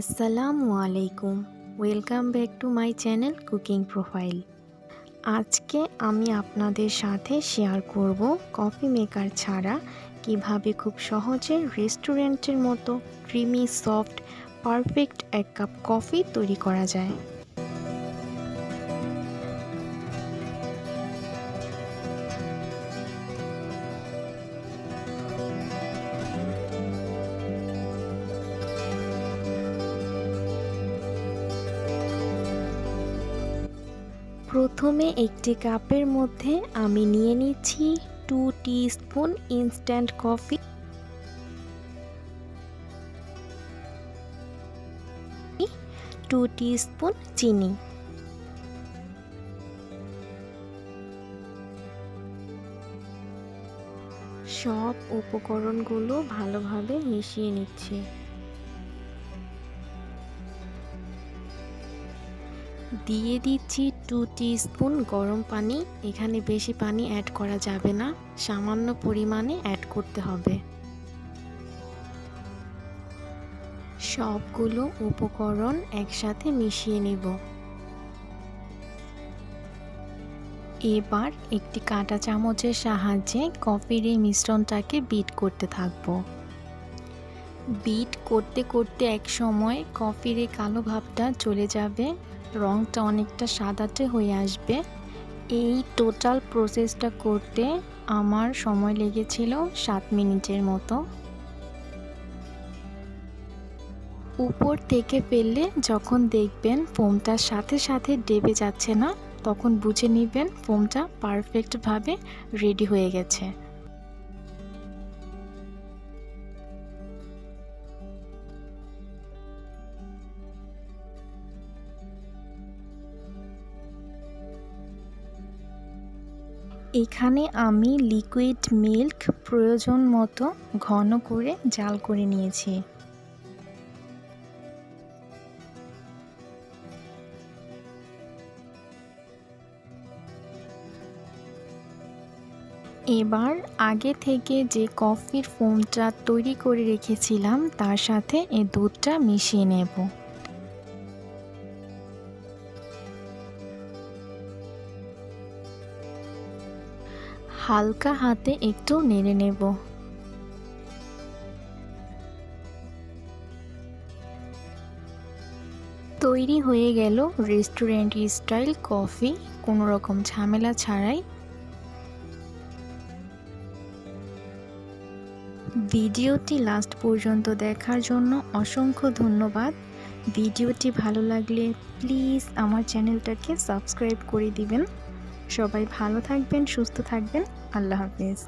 আসসালামু আলাইকুম। Welcome back to my channel cooking profile. আজকে আমি আপনাদের সাথে শেয়ার করব কফি মেকার ছাড়া কিভাবে খুব সহজে রেস্টুরেন্টের মতো ক্রিমি সফট পারফেক্ট এক কাপ কফি তৈরি করা যায়। প্রথমে একটি কাপের মধ্যে আমি নিয়ে নিচ্ছি 2 টিস্পুন ইনস্ট্যান্ট কফি, 2 টিস্পুন চিনি, সব উপকরণগুলো ভালোভাবে মিশিয়ে নিচ্ছি। দিয়ে দিচ্ছি 2 টিস্পুন গরম পানি। এখানে বেশি পানি অ্যাড করা যাবে না, সামান্য পরিমাণে অ্যাড করতে হবে। সবগুলো উপকরণ একসাথে মিশিয়ে নিব। এবার একটি কাঁটা চামচের সাহায্যে কফির এই মিশ্রণটাকে বিট করতে থাকব। বিট করতে করতে এক সময় কফির এই কালো ভাবটা চলে যাবে, রঙটা অনেকটা সাদাটে হয়ে আসবে। এই টোটাল প্রসেসটা করতে আমার সময় লেগেছিল 7 মিনিটের মতো। উপর থেকে ফেললে যখন দেখবেন ফোমটার সাথে সাথে ডেবে যাচ্ছে না, তখন বুঝে নেবেন ফোমটা পারফেক্টভাবে রেডি হয়ে গেছে। এখানে আমি লিকুইড মিল্ক প্রয়োজন মতো ঘন করে জাল করে নিয়েছি। এবার আগে থেকে যে কফির ফোমটা তৈরি করে রেখেছিলাম তার সাথে এই দুধটা মিশিয়ে নেব। হালকা হাতে একটু নেড়ে নেব। তৈরি হয়ে গেল রেস্টুরেন্ট স্টাইল কফি, কোনো রকম ঝামেলা ছাড়াই। ভিডিওটি লাস্ট পর্যন্ত দেখার জন্য অসংখ্য ধন্যবাদ। ভিডিওটি ভালো লাগলে প্লিজ আমার চ্যানেলটাকে সাবস্ক্রাইব করে দিবেন। সবাই ভালো থাকবেন, সুস্থ থাকবেন। আল্লাহ হাফেজ।